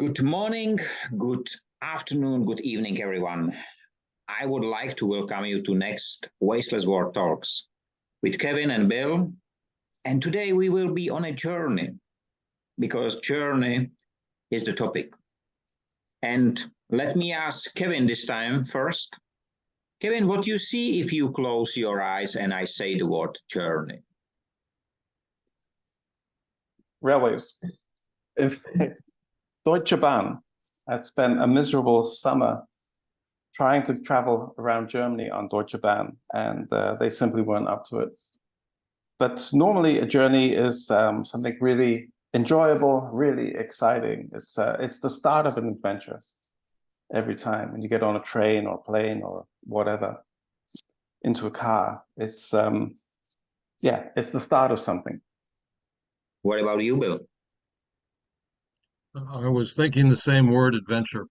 Good morning, good afternoon, good evening, everyone. I would like to welcome you to next Wasteless World Talks with Kevin and Bill. And today we will be on a journey because journey is the topic. And let me ask Kevin this time first. Kevin, what do you see if you close your eyes and I say the word journey? Railways. If Deutsche Bahn had spent a miserable summer trying to travel around Germany on Deutsche Bahn, and they simply weren't up to it. But normally a journey is something really enjoyable, really exciting. It's the start of an adventure every time when you get on a train or plane or whatever into a car. It's it's the start of something. What about you, Bill? I was thinking the same word, adventure,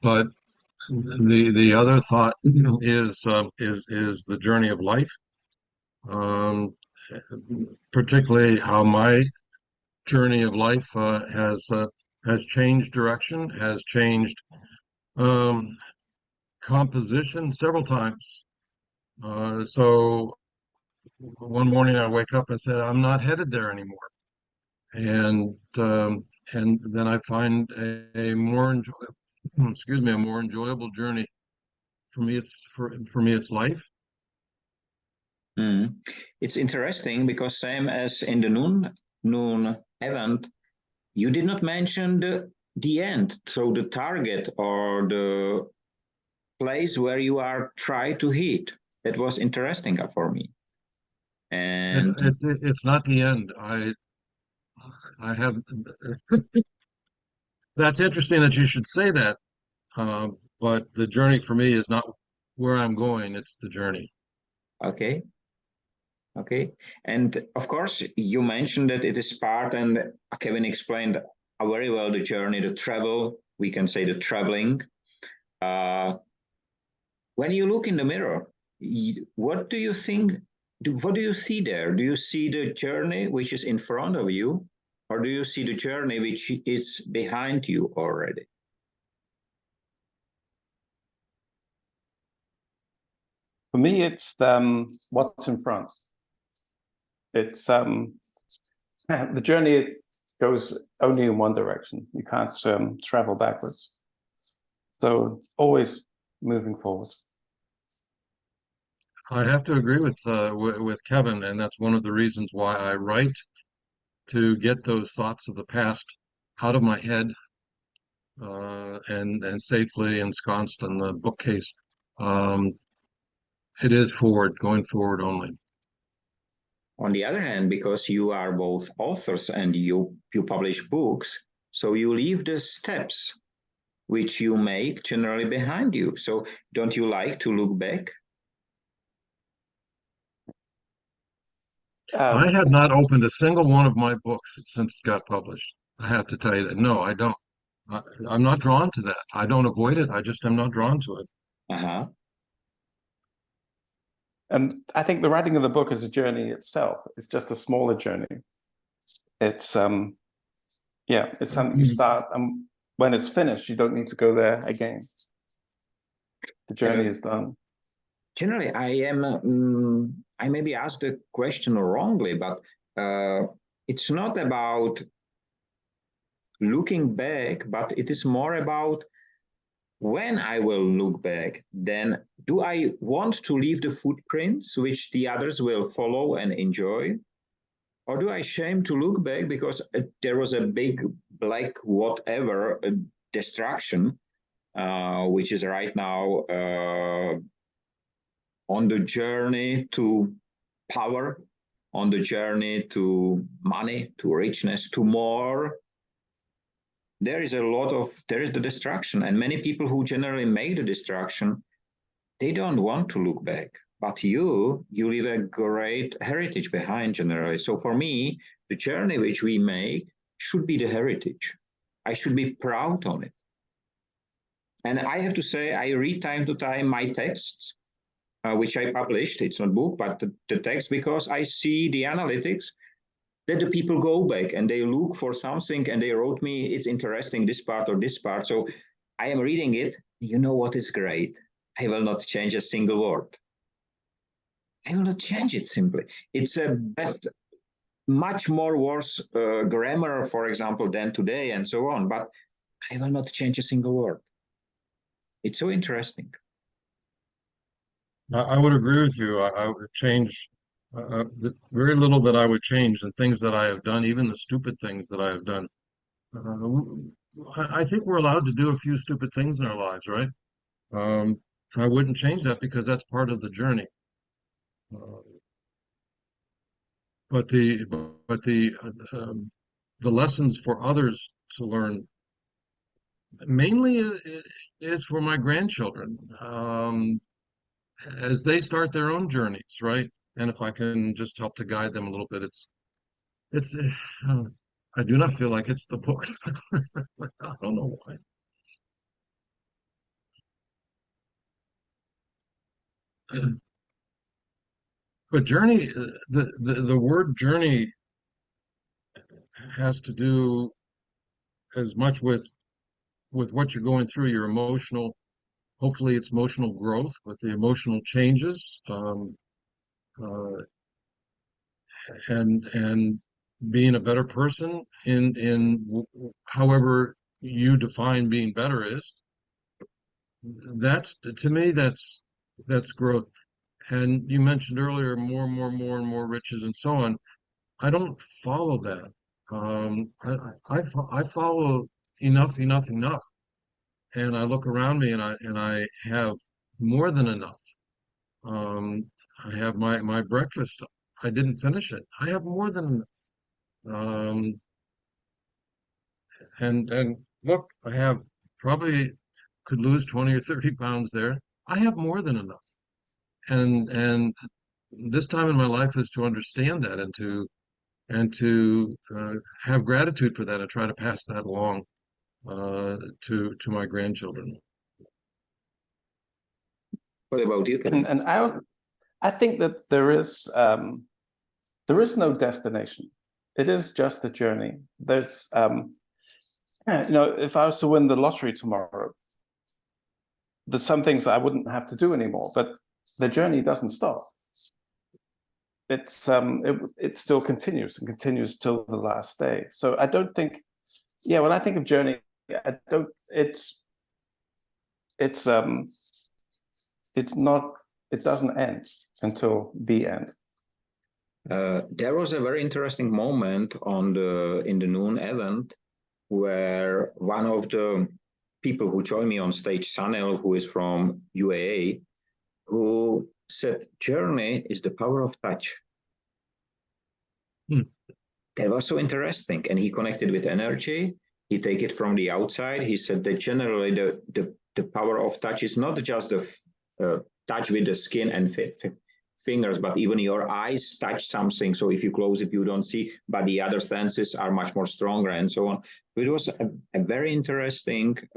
but the other thought is the journey of life, particularly how my journey of life has changed direction, has changed composition several times. So one morning I wake up and said, I'm not headed there anymore. And then I find a more enjoyable journey. For me, it's life. It's interesting because same as in the noon event, you did not mention the end, so the target or the place where you are trying to hit. That was interesting for me. And it's not the end. I have. That's interesting that you should say that. But the journey for me is not where I'm going, it's the journey. Okay. And of course, you mentioned that it is part, and Kevin explained very well the journey, the travel, we can say the traveling. When you look in the mirror, what do you think? What do you see there? Do you see the journey which is in front of you? Or do you see the journey which is behind you already? For me, it's what's in front. It's the journey goes only in one direction. You can't travel backwards. So always moving forward. I have to agree with Kevin, and that's one of the reasons why I write, to get those thoughts of the past out of my head and safely ensconced in the bookcase. It is going forward only. On the other hand, because you are both authors and you publish books, so you leave the steps which you make generally behind you. So don't you like to look back? I have not opened a single one of my books since it got published. I have to tell you that. No, I don't. I'm not drawn to that. I don't avoid it. I just am not drawn to it. Uh-huh. And I think the writing of the book is a journey itself. It's just a smaller journey. It's something you start, and when it's finished, you don't need to go there again. The journey is done. Generally, I maybe asked the question wrongly, but it's not about looking back, but it is more about when I will look back, then do I want to leave the footprints which the others will follow and enjoy? Or do I shame to look back because there was a big black whatever destruction, which is right now on the journey to power, on the journey to money, to richness, to more. There is the destruction, and many people who generally make the destruction, they don't want to look back. But you leave a great heritage behind generally. So for me, the journey which we make should be the heritage. I should be proud on it. And I have to say, I read time to time my texts, which I published. It's not book, but the text, because I see the analytics. that the people go back and they look for something and they wrote me, it's interesting, this part or this part. So I am reading it. You know what is great? I will not change a single word. I will not change it simply. It's a much more worse grammar, for example, than today and so on. But I will not change a single word. It's so interesting. I would agree with you. I would change very little that I would change, and things that I have done, even the stupid things that I have done. I think we're allowed to do a few stupid things in our lives, right? Um, I wouldn't change that because that's part of the journey. Uh, but the lessons for others to learn mainly is for my grandchildren, as they start their own journeys, right? And if I can just help to guide them a little bit, it's I do not feel like it's the books. I don't know why. But journey, the word journey has to do as much with what you're going through, your emotional, hopefully it's emotional growth, with the emotional changes, uh, and being a better person however you define being better is. That's, to me, that's growth. And you mentioned earlier more and more riches and so on. I don't follow that. I follow enough, and I look around me and I have more than enough. Um, I have my breakfast. I didn't finish it. I have more than enough. Um, and look, I have probably could lose 20 or 30 pounds there. I have more than enough. And this time in my life is to understand that and to have gratitude for that and try to pass that along to my grandchildren. What about you, Kevin? And I think that there is no destination. It is just a journey. There's if I was to win the lottery tomorrow, there's some things I wouldn't have to do anymore, but the journey doesn't stop. It still continues and continues till the last day. So I don't think, when I think of journey, I don't. It's not. It doesn't end until the end. There was a very interesting moment in the noon event where one of the people who joined me on stage, Sanel, who is from UAE, who said, journey is the power of touch. That was so interesting. And he connected with energy. He take it from the outside. He said that generally the power of touch is not just the touch with the skin and fingers, but even your eyes touch something. So if you close it, you don't see, but the other senses are much more stronger and so on. It was a very interesting thing.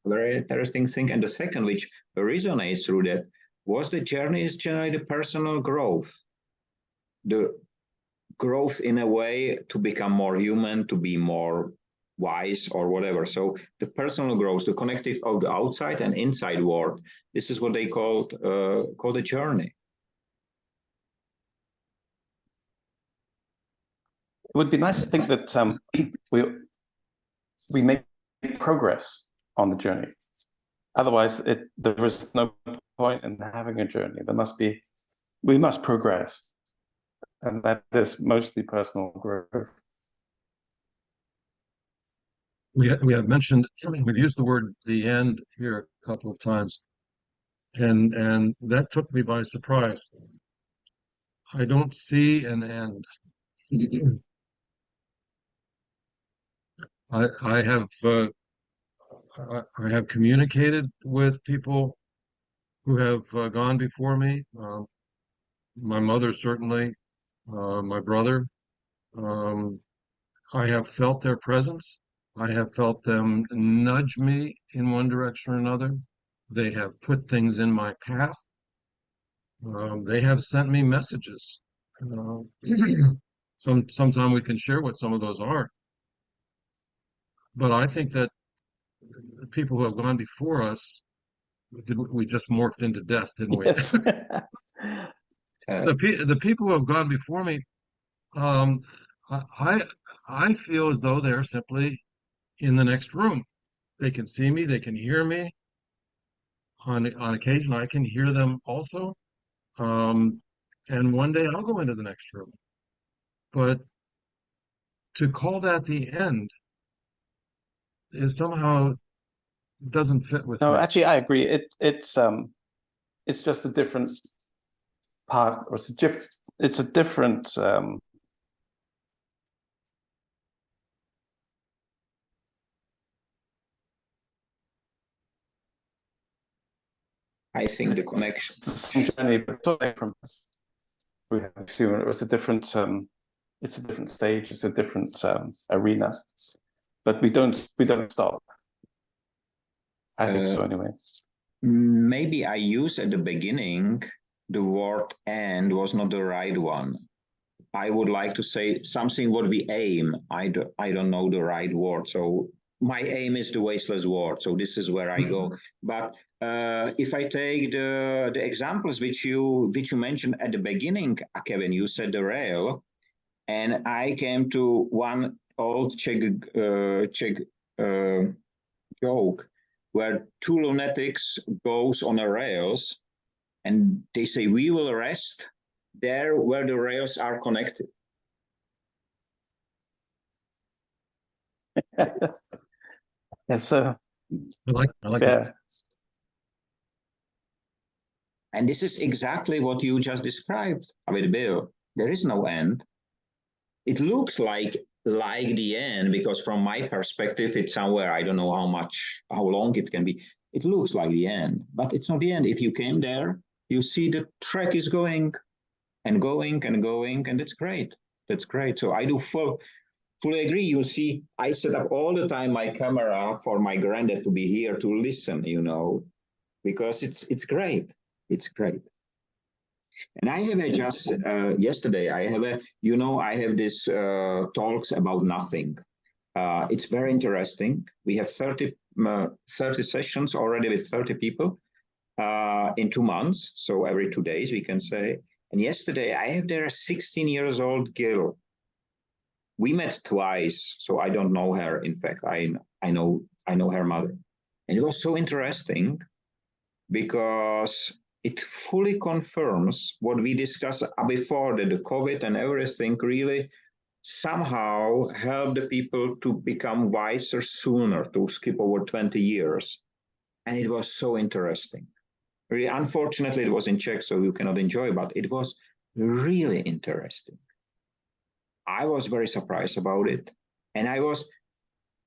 And the second, which resonates through that, was the journey is generally the personal growth. The growth in a way to become more human, to be more wise or whatever. So the personal growth, the connective of the outside and inside world, this is what they call a journey. It would be nice to think that we make progress on the journey. Otherwise, there is no point in having a journey. We must progress, and that is mostly personal growth. We have mentioned, we've used the word the end here a couple of times, and that took me by surprise. I don't see an end. I have communicated with people who have gone before me. My mother, certainly, my brother. I have felt their presence. I have felt them nudge me in one direction or another. They have put things in my path. They have sent me messages. sometime we can share what some of those are. But I think that the people who have gone before us, we just morphed into death, didn't we? Yes. The people who have gone before me, um, I I feel as though they're simply in the next room. They can see me, they can hear me. On occasion, I can hear them also. Um, and one day I'll go into the next room. But to call that the end is somehow doesn't fit with No, me. actually, I agree. It's just a different part, or it's a different I think the connection. journey, but totally from we have assumed it's a different stage, it's a different arena, but we don't stop. I think so anyway. Maybe I used at the beginning the word "and" was not the right one. I would like to say something what we aim. I don't know the right word. So my aim is the wasteless world. So this is where I go. But if I take the examples which you mentioned at the beginning, Kevin, you said the rail, and I came to one old Czech joke where two lunatics goes on a rails, and they say we will rest there where the rails are connected. Yes, I like yeah. it. And this is exactly what you just described with Bill. There is no end. It looks like the end, because from my perspective, it's somewhere, I don't know how long it can be. It looks like the end, but it's not the end. If you came there, you see the track is going and going and going, and that's great. That's great. So I do fully agree. You see, I set up all the time my camera for my granddad to be here to listen, because it's great. It's great. And I have just yesterday, I have this talks about nothing. It's very interesting. We have 30 sessions already with 30 people in 2 months. So every 2 days, we can say. And yesterday, I have there a 16 years old girl. We met twice, so I don't know her. In fact, I know her mother. And it was so interesting because it fully confirms what we discussed before, that the COVID and everything really somehow helped the people to become wiser sooner, to skip over 20 years. And it was so interesting. Really, unfortunately, it was in Czech, so you cannot enjoy, but it was really interesting. I was very surprised about it. And I was,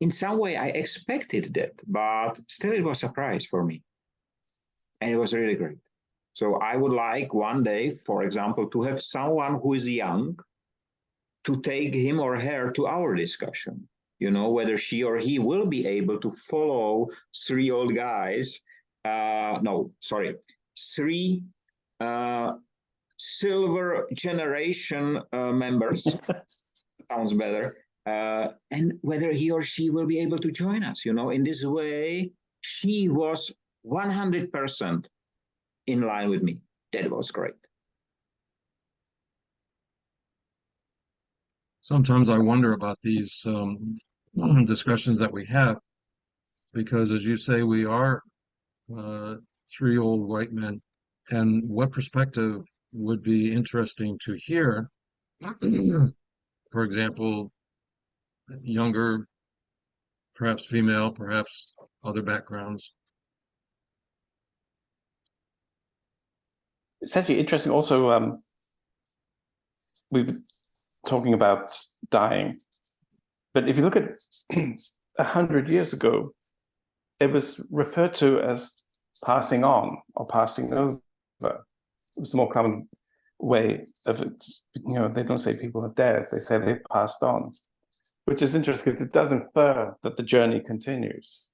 in some way, I expected that, but still it was a surprise for me. And it was really great. So I would like one day, for example, to have someone who is young to take him or her to our discussion, whether she or he will be able to follow three old guys. Three silver generation members. Sounds better. And whether he or she will be able to join us, in this way, she was 100% in line with me. That was great. Sometimes I wonder about these discussions that we have, because as you say, we are three old white men, and what perspective would be interesting to hear? For example, younger, perhaps female, perhaps other backgrounds. It's actually interesting also, we've been talking about dying, but if you look at 100 years ago, it was referred to as passing on or passing over. It was a more common way of it. They don't say people are dead, they say they passed on, which is interesting because it does infer that the journey continues.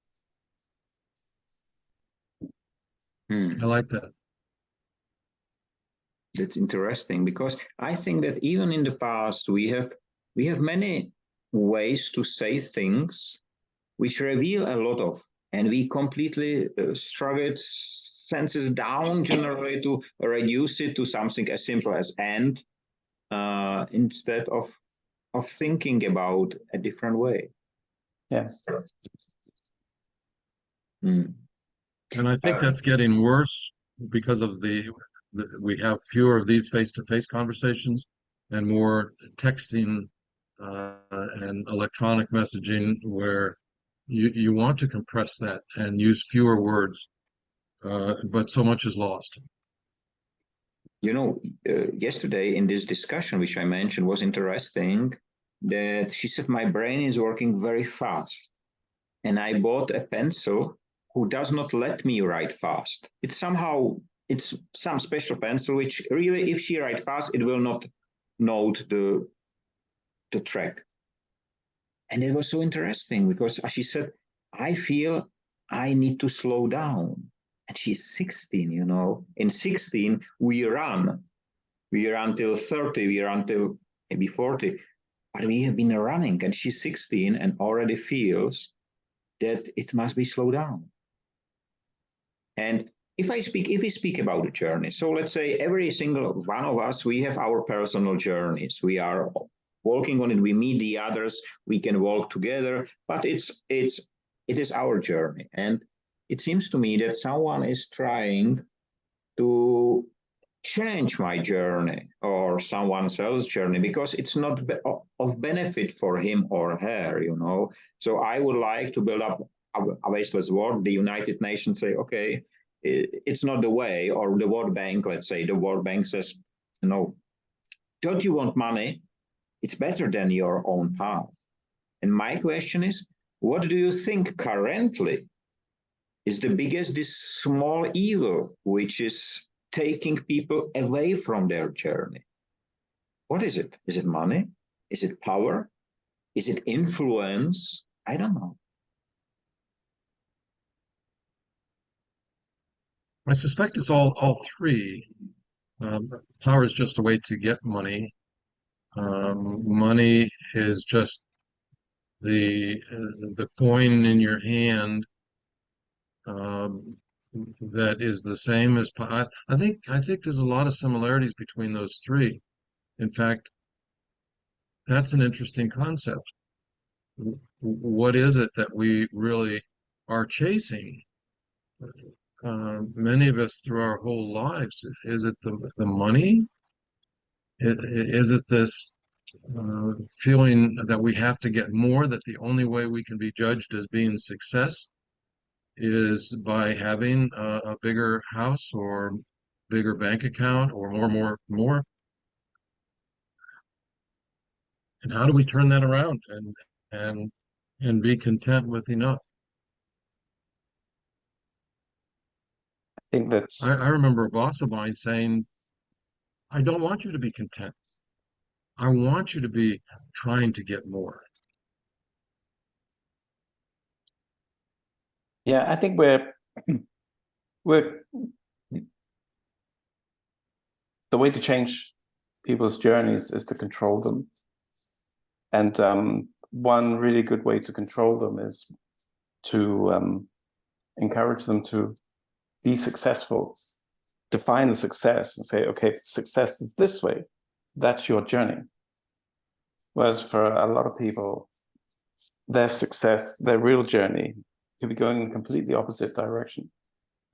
I like that. That's interesting, because I think that even in the past we have many ways to say things which reveal a lot of, and we completely struggled senses down generally to reduce it to something as simple as "and" instead of thinking about a different way. Yeah. Mm. And I think that's getting worse because of we have fewer of these face-to-face conversations and more texting and electronic messaging, where you want to compress that and use fewer words, but so much is lost. You know, yesterday in this discussion, which I mentioned, was interesting, that she said my brain is working very fast, and I bought a pencil who does not let me write fast. It's some special pencil which really, if she write fast, it will not note the track. And it was so interesting because she said, I feel I need to slow down. And she's 16, you know. In 16, we run. We run till 30, we run till maybe 40. But we have been running, and she's 16 and already feels that it must be slowed down. And if we speak about the journey, so let's say every single one of us, we have our personal journeys. We are walking on it. We meet the others. We can walk together, but it is our journey. And it seems to me that someone is trying to change my journey or someone else's journey because it's not of benefit for him or her, you know. So I would like to build up a wasteless world. The United Nations say, okay, it's not the way, or the World Bank, let's say, the World Bank says, no, don't you want money? It's better than your own path. And my question is, what do you think currently is the biggest, this small evil, which is taking people away from their journey? What is it? Is it money? Is it power? Is it influence? I don't know. I suspect it's all three. Power is just a way to get money. Money is just the coin in your hand that is the same as I think there's a lot of similarities between those three. In fact, that's an interesting concept. What is it that we really are chasing? Many of us through our whole lives. Is it the money? Is it this feeling that we have to get more, that the only way we can be judged as being success is by having a bigger house or bigger bank account or more? And how do we turn that around and be content with enough? I think that's I remember a boss of mine saying, I don't want you to be content. I want you to be trying to get more. yeah, I think we're the way to change people's journeys is to control them. And one really good way to control them is to encourage them to be successful, define the success and say, okay, success is this way. That's your journey. Whereas for a lot of people, their success, their real journey could be going in completely opposite direction.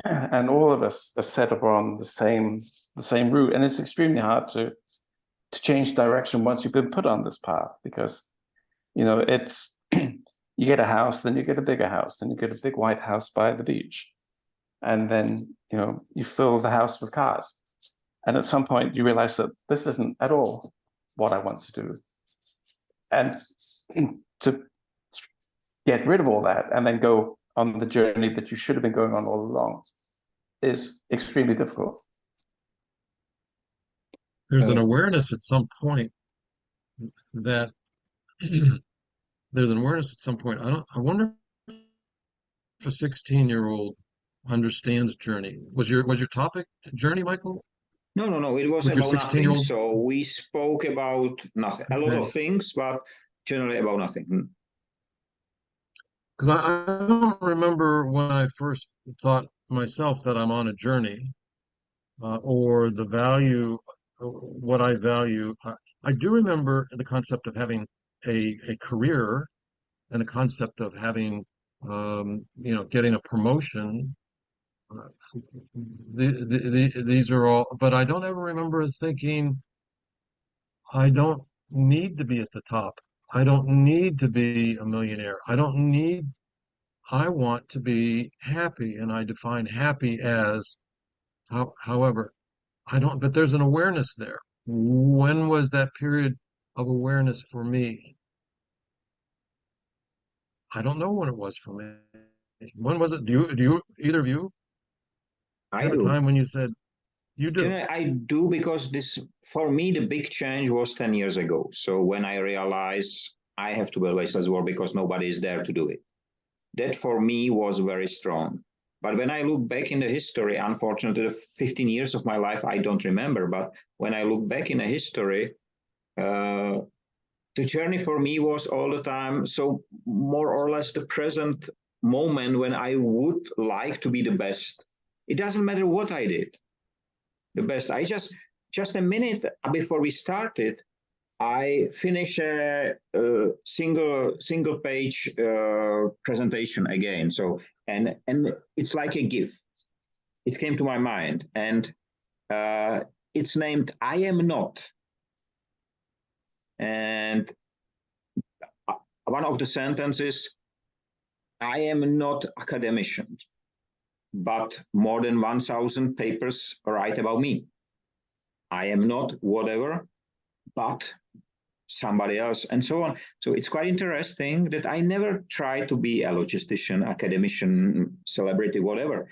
And all of us are set up on the same route. And it's extremely hard to change direction once you've been put on this path, because, you know, it's, you get a house, then you get a bigger house, then you get a big white house by the beach. And then, you know, you fill the house with cars. And at some point you realize that this isn't at all what I want to do. And to get rid of all that and then go on the journey that you should have been going on all along is extremely difficult. There's an awareness at some point that there's an awareness at some point. I wonder if a 16-year-old understands journey. Was your topic journey, Michael? No. It was with your about nothing. 16-year-old? So we spoke about nothing, a lot Okay. of things, but generally about nothing. Because I don't remember when I first thought myself that I'm on a journey, or the value, what I value. I do remember the concept of having a career and the concept of having, getting a promotion. Uh, these are all, but I don't ever remember thinking I don't need to be at the top. I don't need to be a millionaire. I want to be happy, and I define happy as however, but there's an awareness there. When was that period of awareness for me? I don't know when it was for me. When was it? Either of you I have a do. time when you said you do? Generally, I do because this, for me, the big change was 10 years ago. So when I realized I have to build wasteless world because nobody is there to do it, that for me was very strong. But when I look back in the history, unfortunately, the 15 years of my life, I don't remember. But when I look back in the history, uh, the journey for me was all the time. So more or less the present moment when I would like to be the best. It doesn't matter what I did, the best. Just a minute before we started, I finished a single page presentation again. So and it's like a gift. It came to my mind, and it's named "I Am Not." And one of the sentences: "I am not academician, but more than 1,000 papers write about me. I am not whatever, but somebody else," and so on. So it's quite interesting that I never try to be a logistician, academician, celebrity, whatever.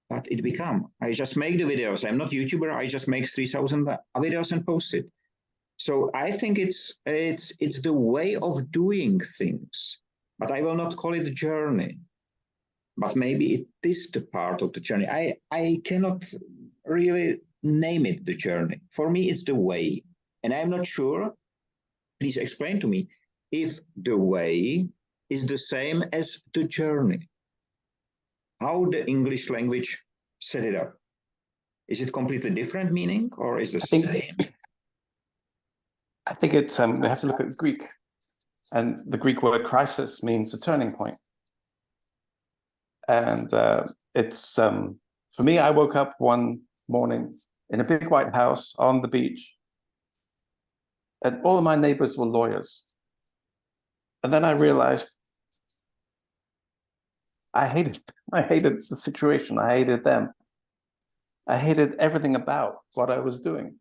But it become. I just make the videos. I'm not YouTuber. I just make 3,000 videos and post it. So I think it's the way of doing things. But I will not call it a journey. But maybe it is the part of the journey. I cannot really name it the journey. For me, it's the way. And I'm not sure, please explain to me, if the way is the same as the journey. How the English language set it up. Is it completely different meaning or is it the same? I think it's we have to look at Greek, and the Greek word crisis means a turning point. And it's for me, I woke up one morning in a big white house on the beach, and all of my neighbors were lawyers. And then I realized I hated the situation. I hated them. I hated everything about what I was doing.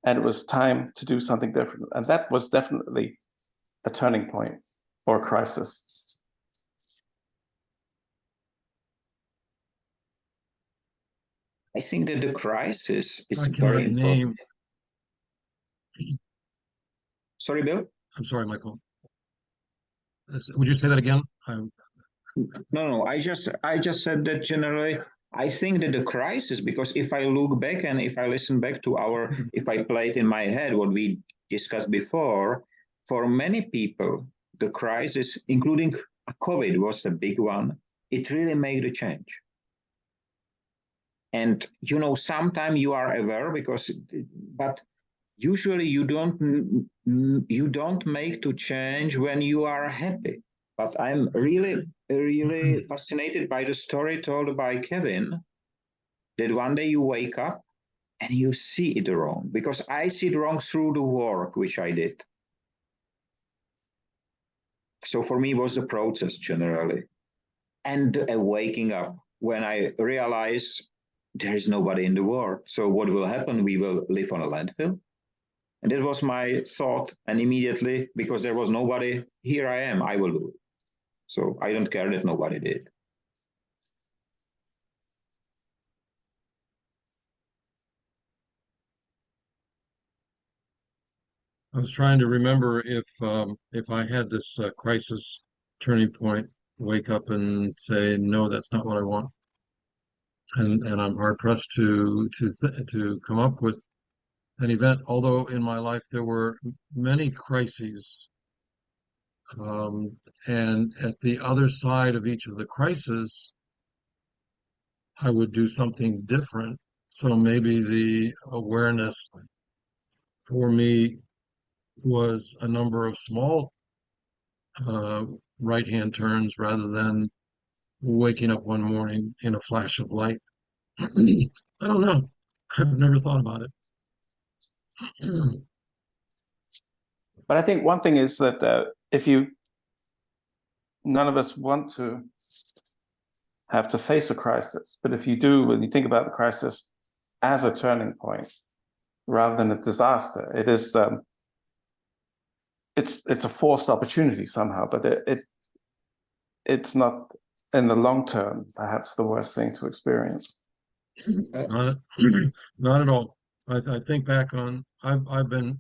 And it was time to do something different. And that was definitely a turning point or a crisis. I think that the crisis is I very cannot important. name. Sorry, Bill? I'm sorry, Michael. Would you say that again? No. I just said that generally I think that the crisis, because if I look back and if I listen back to if I play it in my head, what we discussed before, for many people, the crisis, including COVID, was a big one. It really made a change. And sometimes you are aware but usually you don't make to change when you are happy. But I'm really fascinated by the story told by Kevin, that one day you wake up and you see it wrong, because I see it wrong through the work which I did. So for me, it was the process generally, and a waking up when I realize there is nobody in the world. So what will happen? We will live on a landfill. And that was my thought. And immediately, because there was nobody, here I am, I will do it. So I don't care that nobody did. I was trying to remember if I had this crisis turning point, wake up and say, no, that's not what I want. and I'm hard pressed to come up with an event. Although in my life there were many crises, and at the other side of each of the crises, I would do something different. So maybe the awareness for me was a number of small right-hand turns rather than waking up one morning in a flash of light. I don't know. I've never thought about it. But I think one thing is that none of us want to have to face a crisis, but if you do, when you think about the crisis as a turning point rather than a disaster, it is it's a forced opportunity somehow, but it's not in the long term perhaps the worst thing to experience. Not, not at all. I think back on I've been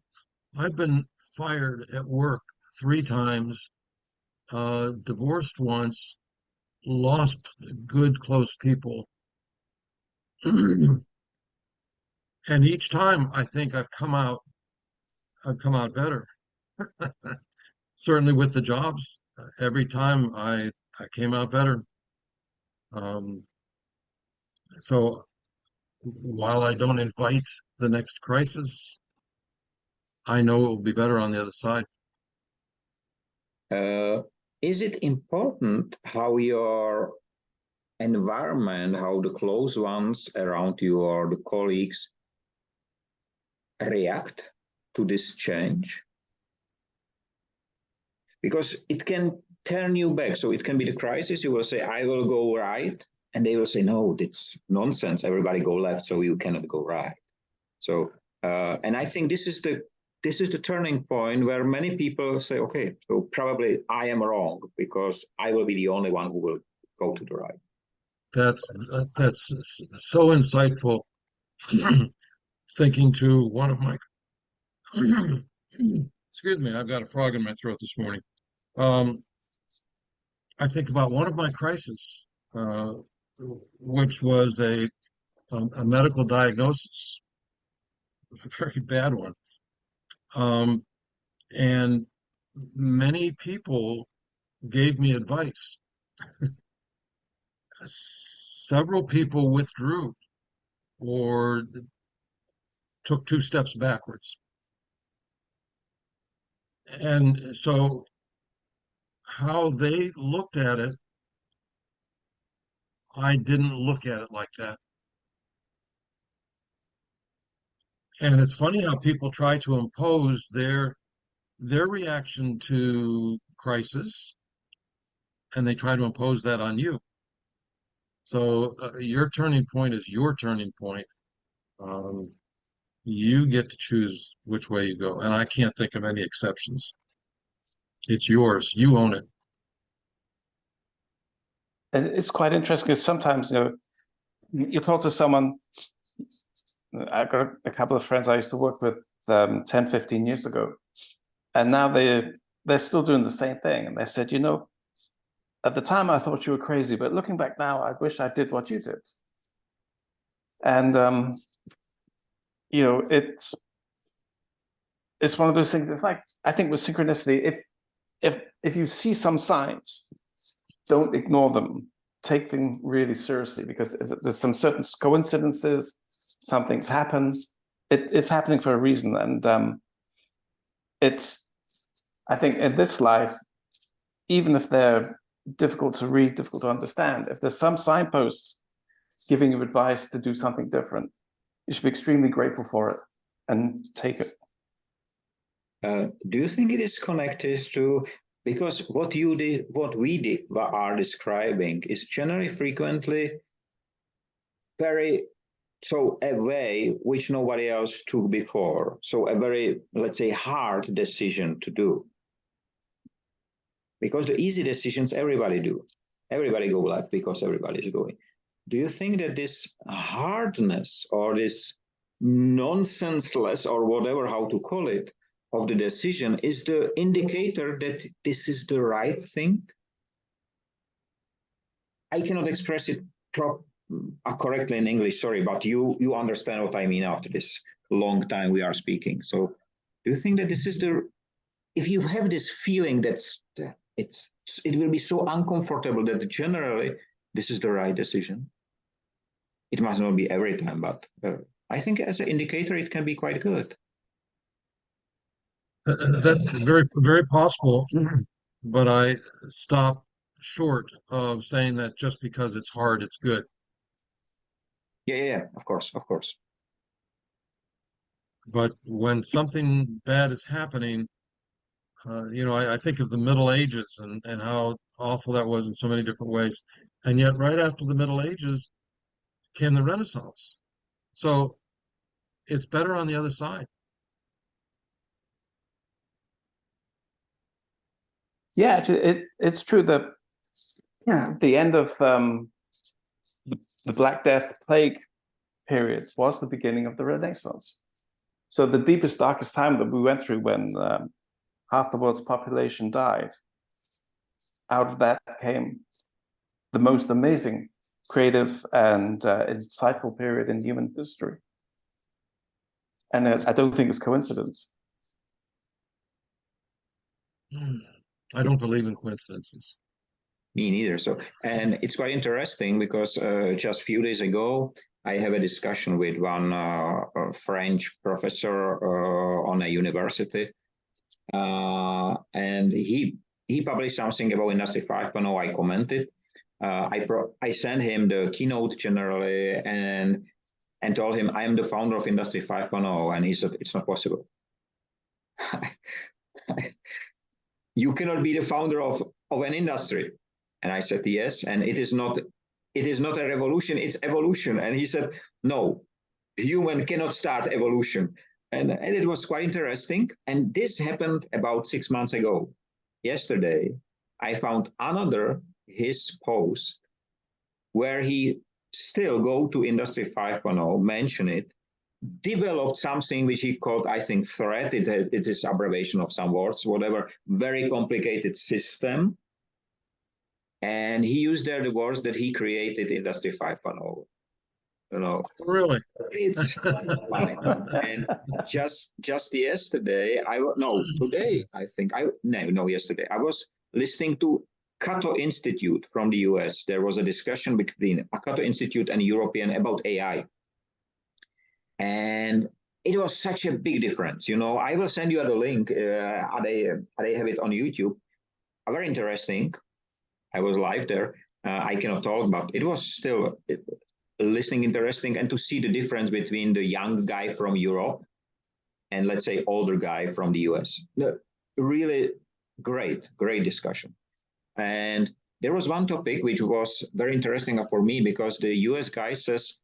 fired at work 3 times, divorced once, lost good close people, and each time I think I've come out better. Certainly with the jobs, every time I came out better. Um, so while I don't invite the next crisis, I know it will be better on the other side. Is it important how your environment, how the close ones around you or the colleagues react to this change? Because it can turn you back. So it can be the crisis. You will say, I will go right. And they will say, no, that's nonsense. Everybody go left, so you cannot go right. So, and I think this is the turning point where many people say, okay, so probably I am wrong because I will be the only one who will go to the right. That's so insightful. Thinking to one of my excuse me, I've got a frog in my throat this morning. I think about one of my crises, which was a medical diagnosis, a very bad one. And many people gave me advice. Several people withdrew or took 2 steps backwards. And so how they looked at it, I didn't look at it like that. And it's funny how people try to impose their reaction to crisis, and they try to impose that on you. So your turning point is your turning point. You get to choose which way you go, and I can't think of any exceptions. It's yours. You own it. And it's quite interesting because sometimes, you talk to someone. I've got a couple of friends I used to work with 10, 15 years ago, and now they're still doing the same thing. And they said, at the time I thought you were crazy, but looking back now, I wish I did what you did. And it's one of those things. It's like, I think with synchronicity, if you see some signs, don't ignore them. Take them really seriously, because there's some certain coincidences, something's happened. It's happening for a reason, and I think in this life, even if they're difficult to read, difficult to understand, if there's some signposts giving you advice to do something different, you should be extremely grateful for it and take it. Do you think it is connected to, because what we are describing is generally frequently a way which nobody else took before. So a very, let's say, hard decision to do. Because the easy decisions everybody do. Everybody go left because everybody is going. Do you think that this hardness or this nonsenseless or whatever, how to call it, of the decision is the indicator that this is the right thing? I cannot express it correctly in English, sorry, but you understand what I mean after this long time we are speaking. So do you think that this is if you have this feeling that it will be so uncomfortable that generally this is the right decision? It must not be every time, but I think as an indicator, it can be quite good. That's very, very possible, but I stop short of saying that just because it's hard, it's good. Yeah, of course, of course. But when something bad is happening, I think of the Middle Ages and how awful that was in so many different ways. And yet, right after the Middle Ages came the Renaissance. So it's better on the other side. Yeah, it's true that the end of the Black Death plague period was the beginning of the Renaissance. So the deepest, darkest time that we went through when half the world's population died, out of that came the most amazing, creative, and insightful period in human history. And I don't think it's coincidence. I don't believe in coincidences. Me neither. So, and it's quite interesting because just a few days ago, I have a discussion with one French professor on a university, and he published something about Industry 5.0. I commented. I sent him the keynote generally and told him I am the founder of Industry 5.0, and he said it's not possible. You cannot be the founder of an industry. And I said, yes, and it is not a revolution, it's evolution. And he said, no, human cannot start evolution. And it was quite interesting. And this happened about 6 months ago. Yesterday, I found his post where he still go to Industry 5.0, mention it, developed something which he called, I think, threat. It is abbreviation of some words, whatever, very complicated system. And he used there the words that he created Industry 5.0. Really? It's funny. And just yesterday, today, I think, yesterday, I was listening to Cato Institute from the US. There was a discussion between Cato Institute and European about AI. And it was such a big difference. I will send you the link. They have it on YouTube. Very interesting. I was live there. I cannot talk, but it was still listening interesting, and to see the difference between the young guy from Europe and, let's say, older guy from the US. Really great discussion. And there was one topic which was very interesting for me, because the US guy says,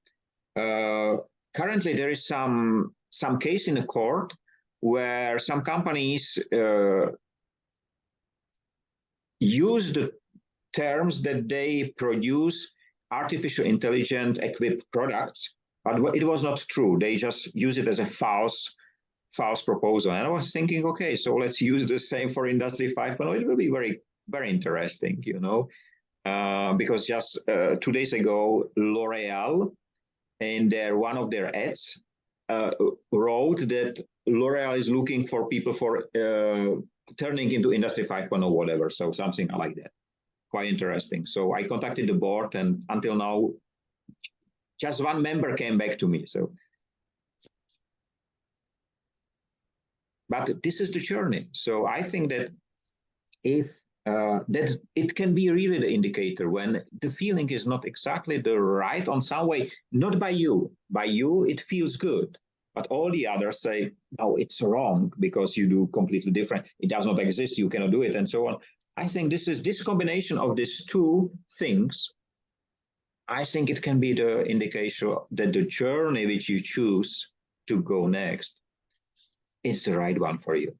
currently there is some case in the court where some companies use the terms that they produce artificial intelligence equipped products, but it was not true. They just use it as a false proposal. And I was thinking, okay, so let's use the same for Industry 5.0. It will be very, very interesting, because just 2 days ago, L'Oreal, in one of their ads, wrote that L'Oreal is looking for people for turning into Industry 5.0, whatever. So something like that. Quite interesting. So I contacted the board, and until now, just one member came back to me. So, but this is the journey. So I think that if that it can be really the indicator when the feeling is not exactly the right on some way, not by you. By you, it feels good. But all the others say, no, it's wrong because you do completely different. It does not exist. You cannot do it, and so on. I think this combination of these two things, I think it can be the indication that the journey which you choose to go next is the right one for you.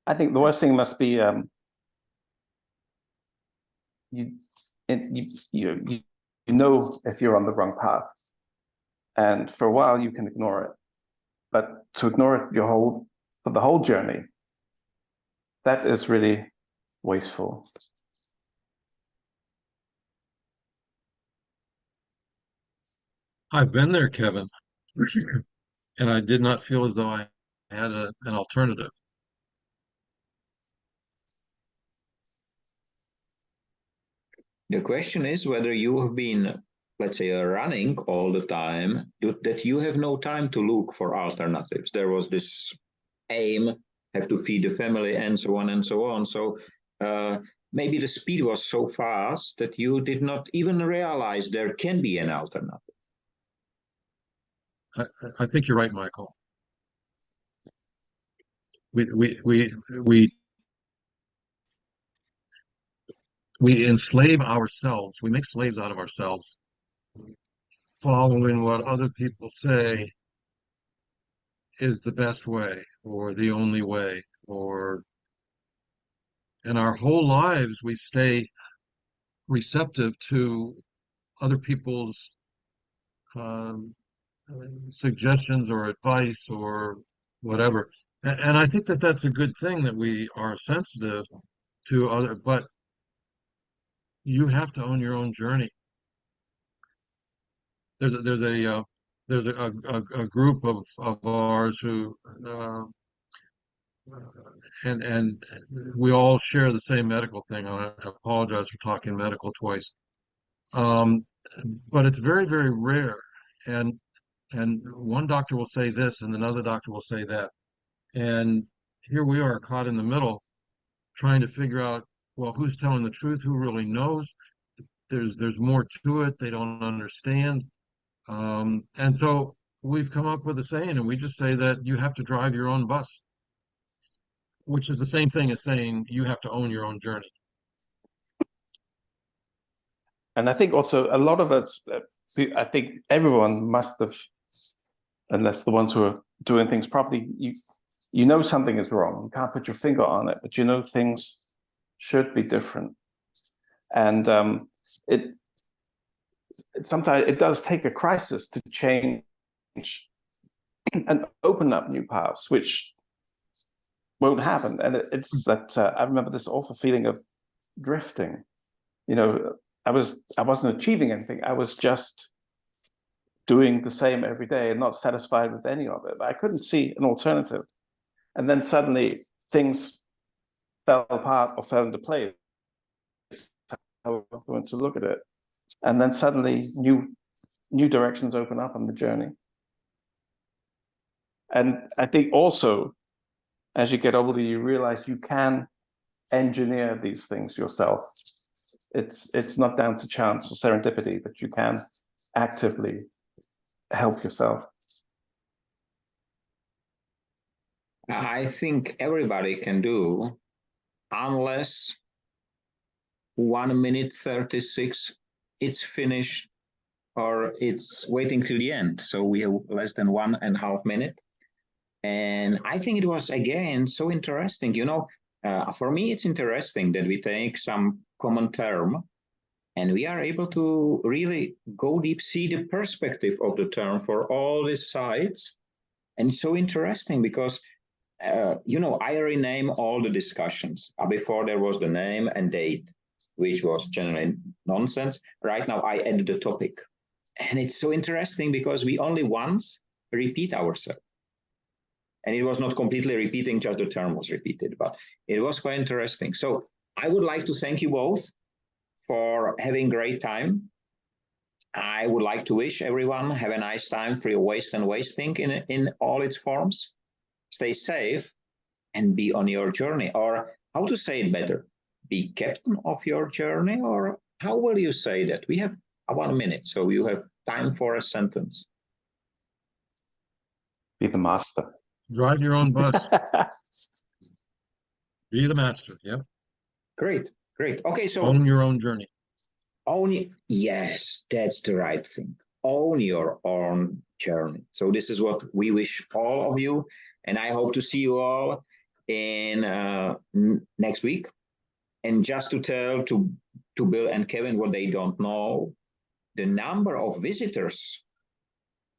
I think the worst thing must be you know if you're on the wrong path, and for a while you can ignore it, but to ignore it for the whole journey, that is really wasteful. I've been there, Kevin, and I did not feel as though I had an alternative. The question is whether you have been, let's say, running all the time, that you have no time to look for alternatives. There was this aim, have to feed the family, and so on and so on. So maybe the speed was so fast that you did not even realize there can be an alternative. I think you're right, Michael. We enslave ourselves. We make slaves out of ourselves, following what other people say is the best way or the only way, or in our whole lives we stay receptive to other people's um, suggestions or advice or whatever. And I think that that's a good thing that we are sensitive to other, but you have to own your own journey. There's a group of ours who and we all share the same medical thing. I apologize for talking medical twice. Um, but it's very, very rare. And one doctor will say this and another doctor will say that. And here we are caught in the middle trying to figure out, well, who's telling the truth, who really knows. There's more to it they don't understand. And so we've come up with a saying, and we just say that you have to drive your own bus, which is the same thing as saying you have to own your own journey. And I think also a lot of us, I think everyone must have, unless the ones who are doing things properly, you know something is wrong. You can't put your finger on it, but you know things should be different. And sometimes it does take a crisis to change and open up new paths, which won't happen. And it's that I remember this awful feeling of drifting. You know, I wasn't achieving anything. I was just doing the same every day and not satisfied with any of it. I couldn't see an alternative. And then suddenly things fell apart or fell into place. How I want to look at it. And then suddenly new directions open up on the journey. And I think also, as you get older, you realize you can engineer these things yourself. It's not down to chance or serendipity, but you can actively help yourself. I think everybody can do, unless 1 minute 36 it's finished or it's waiting till the end. So we have less than 1.5 minutes. And I think it was, again, so interesting. You know, for me, it's interesting that we take some common term and we are able to really go deep, see the perspective of the term for all these sides. And it's so interesting because, you know, I rename all the discussions. Before there was the name and date, which was generally nonsense. Right now, I added the topic. And it's so interesting because we only once repeat ourselves. And it was not completely repeating, just the term was repeated, but it was quite interesting. So I would like to thank you both for having great time. I would like to wish everyone have a nice time free of waste and wasting in all its forms. Stay safe and be on your journey. Or how to say it better, be captain of your journey, or how will you say that? We have 1 minute, so you have time for a sentence. Be the master. Drive your own bus. Be the master. Yep. Great. Okay, so own your own journey. Yes, that's the right thing. Own your own journey. So this is what we wish all of you, and I hope to see you all in next week. And just to tell to Bill and Kevin what they don't know, the number of visitors